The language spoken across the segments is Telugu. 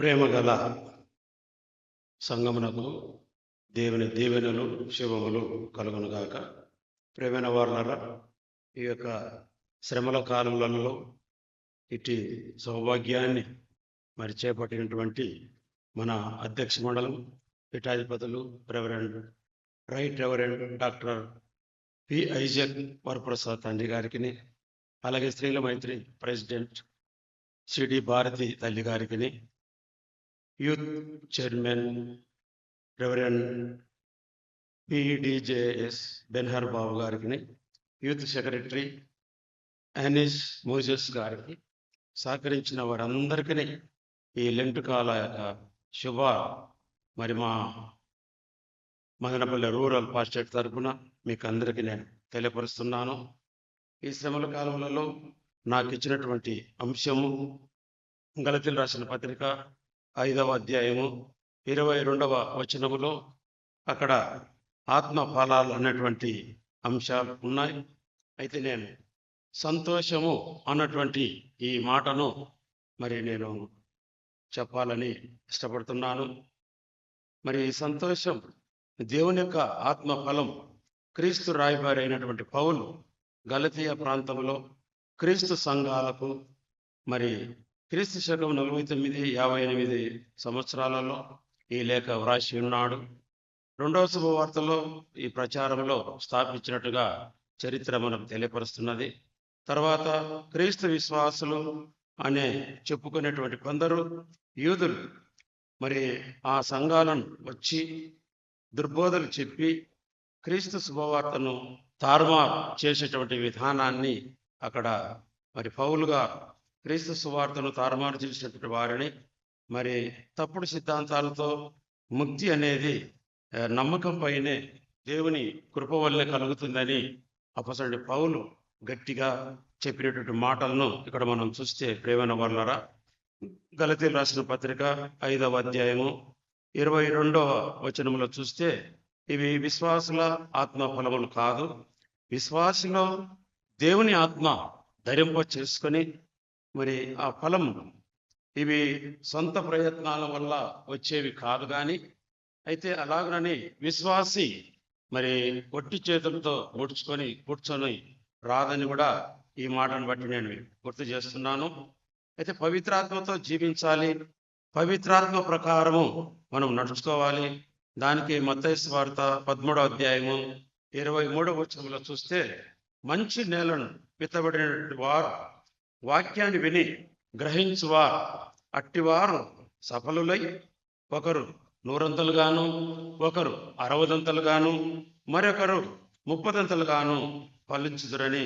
ప్రేమగల సంగమునకు దేవుని దీవెనలు శుభములు కలుగునుగాక. ప్రేమైన వారులారా, ఈ యొక్క శ్రమల కాలములలో ఇటు సౌభాగ్యాన్ని చేపట్టినటువంటి మన అధ్యక్ష మండలం పీఠాధిపతులు reverend doctor P. Isaac Varaprasad తండ్రి గారికి, అలాగే స్త్రీల మైత్రి ప్రెసిడెంట్ సిడి భారతి తల్లి గారికి, యూత్ చైర్మన్ రెవరెండ్ పిడిజేఎస్ బెన్హర్ బాబు గారికి, యూత్ సెక్రటరీ యానిస్ మోజెస్ గారికి, సహకరించిన వారందరికీ ఈ లెంటు కాల శుభ మా మదనపల్లి రూరల్ పాస్టేట్ తరఫున మీకు అందరికీ నేను తెలియపరుస్తున్నాను. ఈ శ్రమల కాలంలో నాకు ఇచ్చినటువంటి అంశము గలతీయులకు రాసిన పత్రిక 5వ అధ్యాయము 22వ వచనములో అక్కడ ఆత్మ ఫలాలు అన్నటువంటి అంశాలు ఉన్నాయి. అయితే నేను సంతోషము అన్నటువంటి ఈ మాటను నేను చెప్పాలని ఇష్టపడుతున్నాను. ఈ సంతోషం దేవుని యొక్క ఆత్మ ఫలం క్రీస్తు రాయబారి అయినటువంటి పౌలు గలతీయ ప్రాంతంలో క్రీస్తు సంఘాలకు క్రీస్తు శకం 49-58 సంవత్సరాలలో ఈ లేఖ వ్రాసి ఉన్నాడు. రెండవ శుభవార్తలో ఈ ప్రచారంలో స్థాపించినట్టుగా చరిత్ర మనకు తెలియపరుస్తున్నది. తర్వాత క్రీస్తు విశ్వాసులు అనే చెప్పుకునేటువంటి కొందరు యూదులు ఆ సంఘాలను వచ్చి దుర్బోధలు చెప్పి క్రీస్తు శుభవార్తను తారుమారు చేసేటువంటి విధానాన్ని అక్కడ పౌలుగా క్రీస్తు సువార్తను తారుమారు చేసినటువంటి వారిని తప్పుడు సిద్ధాంతాలతో ముక్తి అనేది నమ్మకం పైనే దేవుని కృప వల్లే కలుగుతుందని అపొస్తలుడు పౌలు గట్టిగా చెప్పినటువంటి మాటలను ఇక్కడ మనం చూస్తే, ప్రేమైన వారులారా, గలతీయులకు రాసిన పత్రిక 5వ అధ్యాయము 22వ వచనంలో చూస్తే, ఇవి విశ్వాసుల ఆత్మ ఫలములు కాదు, విశ్వాసులో దేవుని ఆత్మ ధరింప చేసుకొని ఆ ఫలం ఇవి సొంత ప్రయత్నాల వల్ల వచ్చేవి కాదు. కానీ అయితే అలాగనని విశ్వాసి ఒట్టి చేతులతో ముడుచుకొని కూర్చొని రాదని కూడా ఈ మాటను బట్టి నేను గుర్తు చేస్తున్నాను. అయితే పవిత్రాత్మతో జీవించాలి, పవిత్రాత్మ ప్రకారము మనం నడుచుకోవాలి. దానికి మత్తయి సువార్త 13వ అధ్యాయము 23వ వచనంలో చూస్తే, మంచి నేలను విత్తబడిన వారు వాక్యాన్ని విని గ్రహించువారు అట్టివారు సఫలులై ఒకరు 100 ఒకరు 60 మరొకరు 30 ఫలించుదురని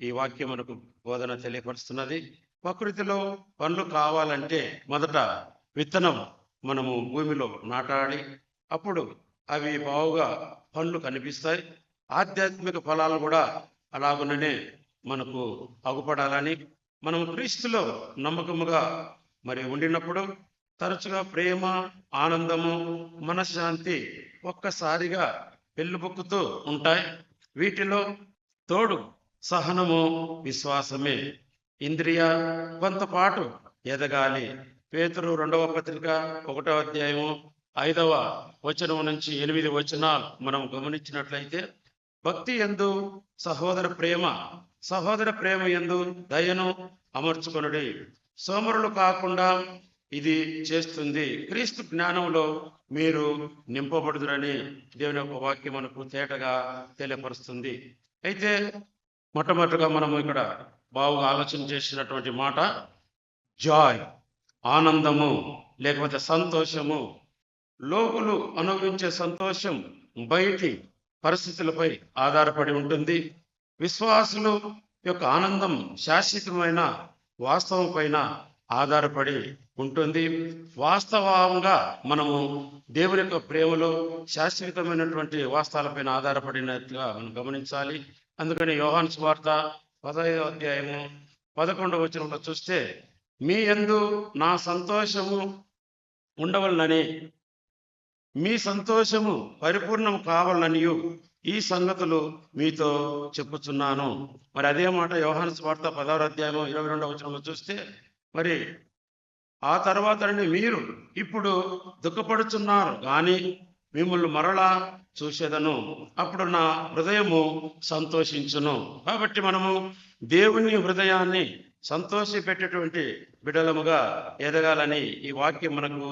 ఈ వాక్యం మనకు బోధన తెలియపరుస్తున్నది. ప్రకృతిలో పండ్లు కావాలంటే మొదట విత్తనం మనము భూమిలో నాటాలి, అప్పుడు అవి బాగుగా పండ్లు కనిపిస్తాయి. ఆధ్యాత్మిక ఫలాలు కూడా అలాగుననే మనకు అగుపడాలని, మనం క్రీస్తులో నమ్మకముగా ఉండినప్పుడు తరచుగా ప్రేమ, ఆనందము, మనశ్శాంతి ఒక్కసారిగా పెళ్ళుబుక్కుతూ ఉంటాయి. వీటిలో తోడు సహనము, విశ్వాసమే. ఇంద్రియ కొంతపాటు ఎదగాలి. పేతురు 2వ పత్రిక 1వ అధ్యాయము 5వ వచనం నుంచి 8 వచనాలు మనం గమనించినట్లయితే, భక్తి యందు సహోదర ప్రేమ యందు దయను అమర్చుకొనుడి, సోమరులు కాకుండా ఇది చేస్తుంది, క్రీస్తు జ్ఞానంలో మీరు నింపబడుదురని దేవుని యొక్క వాక్యం మనకు తేటగా తెలియపరుస్తుంది. అయితే మొట్టమొదటిగా మనం ఇక్కడ బాగా ఆలోచన చేసినటువంటి మాట జాయ్, ఆనందము లేకపోతే సంతోషము. లోకులు అనుభవించే సంతోషం బయటి పరిస్థితులపై ఆధారపడి ఉంటుంది. విశ్వాసులు యొక్క ఆనందం శాశ్వతమైన వాస్తవం పైన ఆధారపడి ఉంటుంది. వాస్తవంగా మనము దేవుని యొక్క ప్రేమలో శాశ్వతమైనటువంటి వాస్తవాలపైన ఆధారపడినట్లుగా మనం గమనించాలి. అందుకని యోహాను సువార్త 15వ అధ్యాయము 11వ వచనంలో చూస్తే, మీ యందు నా సంతోషము ఉండవలనని, మీ సంతోషము పరిపూర్ణం కావాలనియు ఈ సంగతులు మీతో చెప్పుచున్నాను. అదే మాట యోహాను సువార్త 10వ అధ్యాయం 22వ వచనంలో చూస్తే, ఆ తర్వాత మీరు ఇప్పుడు దుఃఖపడుచున్నారు కానీ మిమ్మల్ని మరలా చూసేదను, అప్పుడు నా హృదయము సంతోషించును. కాబట్టి మనము దేవుని హృదయాన్ని సంతోషపెట్టేటువంటి బిడలముగా ఎదగాలని ఈ వాక్యం మనకు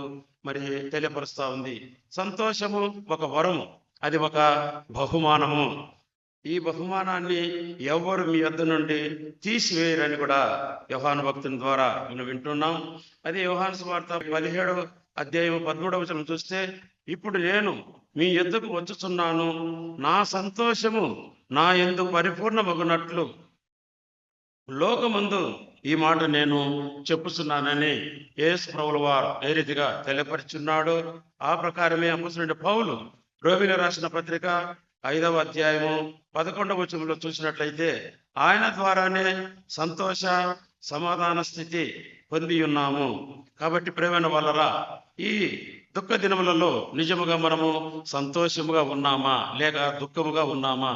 మరి తెలియపరుస్తా ఉంది. సంతోషము ఒక వరము, అది ఒక బహుమానము. ఈ బహుమానాన్ని ఎవరు మీ యొద్ద నుండి తీసివేయరని కూడా యోహాను భక్తుని ద్వారా మనం వింటున్నాం. అది యోహాను సువార్త 17వ అధ్యాయం 13వ వచనం చూస్తే, ఇప్పుడు నేను మీ యొద్దకు వచ్చుచున్నాను, నా సంతోషము నా యందు పరిపూర్ణమగునట్లు లోకమందు ఈ మాట నేను చెప్పుచున్నానని యేసు ప్రభువు వారు ఏ రీతిగా తెలియపరుచున్నాడు. ఆ ప్రకారమే అపోస్తలుడైన పౌలు రోమీయులకు రాసిన పత్రిక 5వ అధ్యాయము 11వ వచనంలో చూసినట్లయితే, ఆయన ద్వారానే సంతోష సమాధాన స్థితి పొంది ఉన్నాము. కాబట్టి ప్రియమైన వాళ్ళరా, ఈ దుఃఖ దినములలో నిజముగా మనము సంతోషముగా ఉన్నామా లేక దుఃఖముగా ఉన్నామా?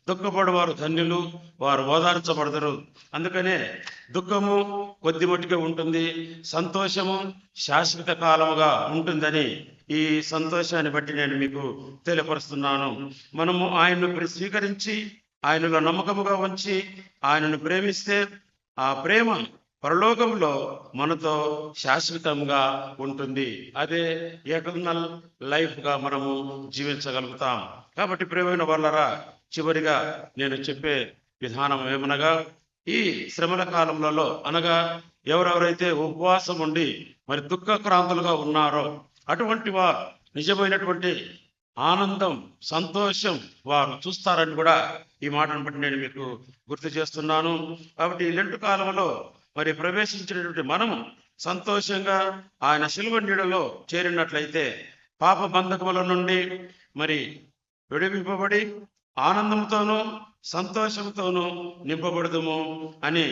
దుఃఖపడు వారు ధన్యులు, వారు ఓదార్చబడతారు. అందుకనే దుఃఖము కొద్ది మట్టుగా ఉంటుంది, సంతోషము శాశ్వత కాలముగా ఉంటుందని ఈ సంతోషాన్ని బట్టి నేను మీకు తెలియపరుస్తున్నాను. మనము ఆయన్ను స్వీకరించి ఆయనలో నమ్మకముగా ఉంచి ఆయనను ప్రేమిస్తే ఆ ప్రేమ పరలోకంలో మనతో శాశ్వతంగా ఉంటుంది. అదే ఎటర్నల్ లైఫ్గా మనము జీవించగలుగుతాం. కాబట్టి ప్రియమైన వాళ్ళరా, చివరిగా నేను చెప్పే విధానం ఏమనగా, ఈ శ్రమల కాలంలో అనగా ఎవరెవరైతే ఉపవాసం ఉండి మరి దుఃఖక్రాంతులుగా ఉన్నారో అటువంటి వారు నిజమైనటువంటి ఆనందం, సంతోషం వారు చూస్తారని కూడా ఈ మాటను బట్టి నేను మీకు గుర్తు చేస్తున్నాను. కాబట్టి ఈ లెంటు కాలంలో మరి ప్రవేశించినటువంటి మనము సంతోషంగా ఆయన శిలువ నీడలో చేరినట్లయితే పాప బంధకముల నుండి మరి విడిపింపబడి ఆనందంతోనూ సంతోషంతోనూ నింపబడదుము అని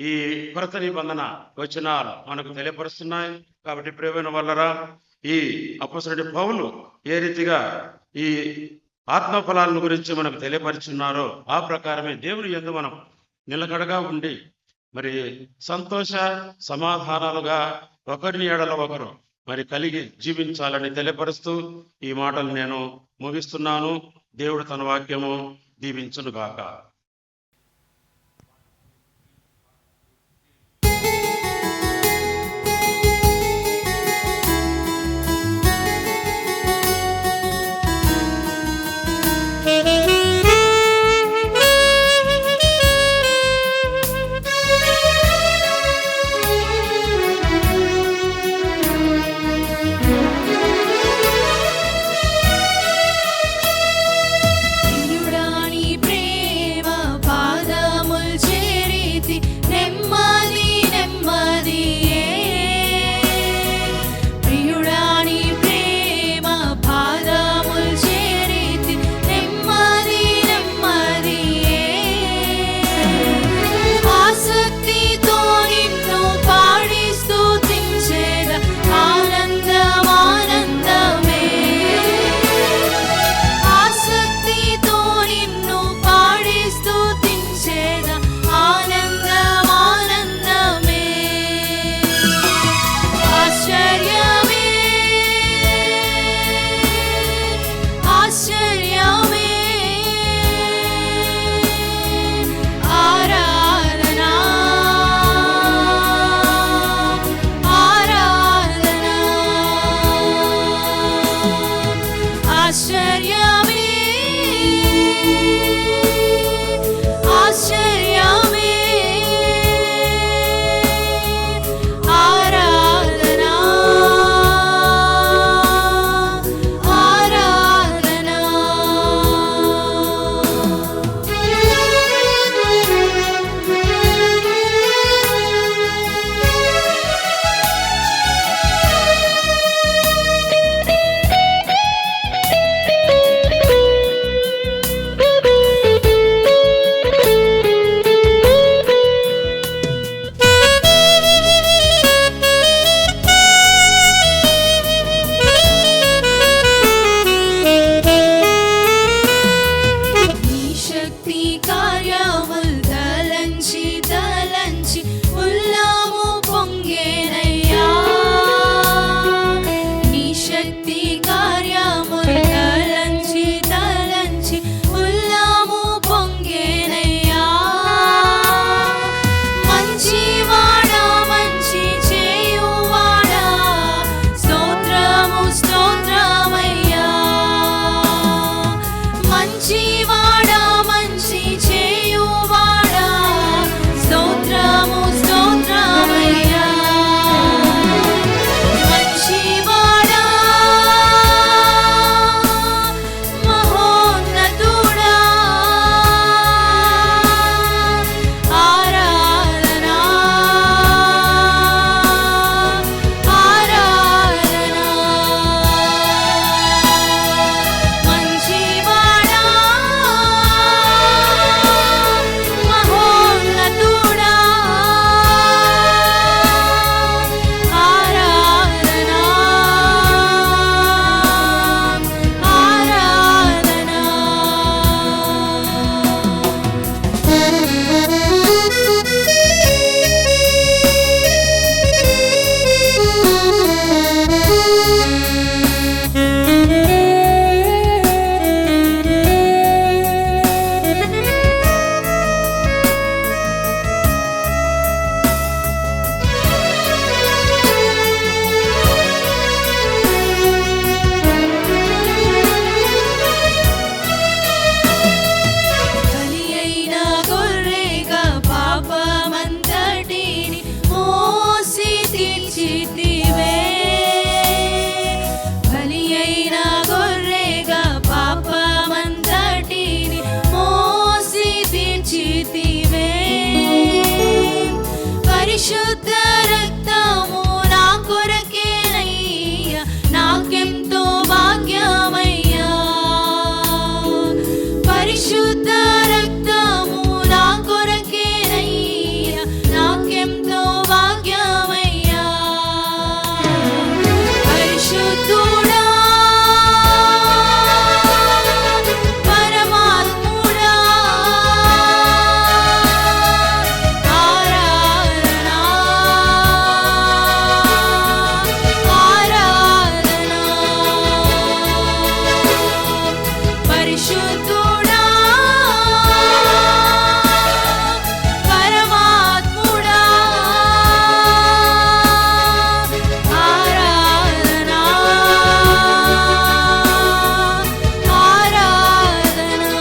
ఈ కొరత నిబంధన వచనాలు మనకు తెలియపరుస్తున్నాయి. కాబట్టి ప్రియమైన వాళ్ళరా, ఈ అపోస్తలుడైన పౌలు ఏ రీతిగా ఈ ఆత్మఫలాలను గురించి మనకు తెలియపరుచున్నారో ఆ ప్రకారమే దేవుని యందు మనం నిలకడగా ఉండి మరి సంతోష సమాధానాలుగా ఒకరిని ఎడల ఒకరు మరి కలిగి జీవించాలని తెలియపరుస్తూ ఈ మాటలు నేను ముగిస్తున్నాను. దేవుడు తన వాక్యము దీవించునుగాక. పరిశుద్ధుడా పరమాత్ముడా ఆరాధనా ఆరాధనా.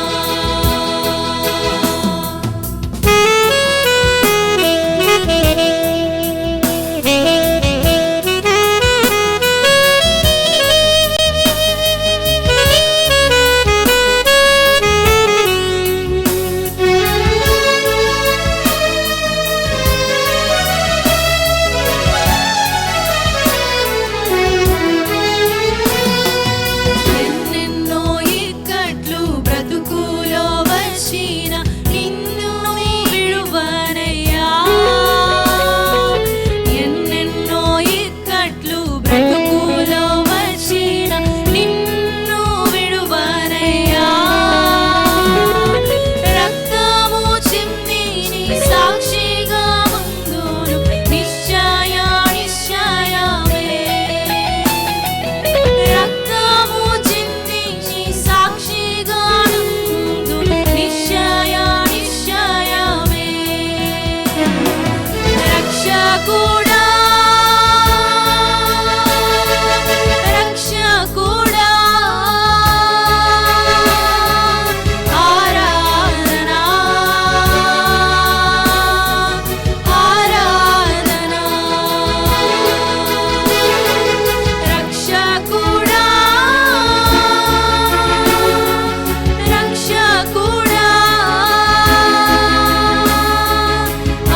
ఎన్నెన్నో ఇక్కట్లు బ్రతుకులో వచ్చిన నిన్ను విడువనయ్యా. ఎన్నెన్నో ఇక్కట్లు బ్రతుకులో వచ్చిన నిన్ను విడువనయ్యా. రక్తము చింది నీ సాక్షిగా ముందును నిశ్చయ నిశ్చయమే. రక్తము చింది నీ సాక్షిగా ముందు నిశ్చయ నిశ్చయమే. రక్షకుడా రక్షకుడా ఆరాధనా ఆరాధనా. రక్షకుడా రక్షకుడా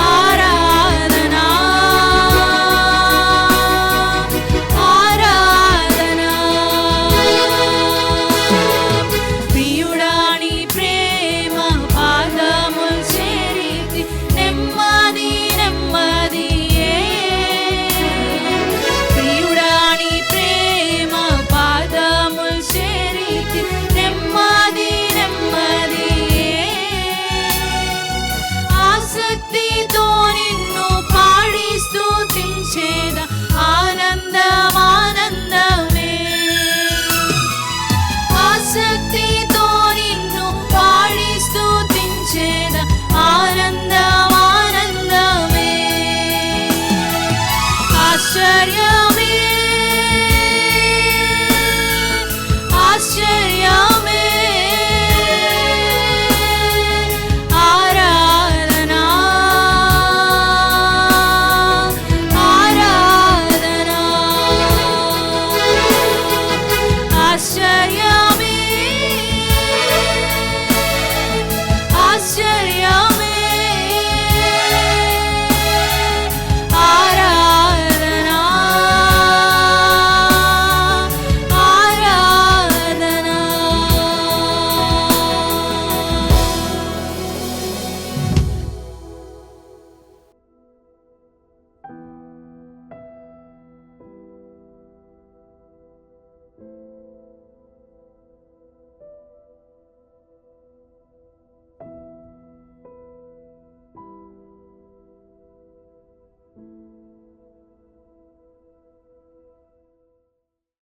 ఆరాధనా ఆరాధనా. ప్రియుడా నీ ప్రేమ పాదముల్ చేరితి నెమ్మది నెమ్మదియే. ప్రియుడా నీ ప్రేమ పాదముల్ చేరితి నెమ్మది నెమ్మదియే. ఆసక్తితో నిన్ను పాడి స్తుతించేద ఆనందం ఆనందమే. ఆసక్తితో నిన్ను పాడి స్తుతించేద ఆనందం ఆనందమే. ఆశ్చర్యమే ఆశ్చర్య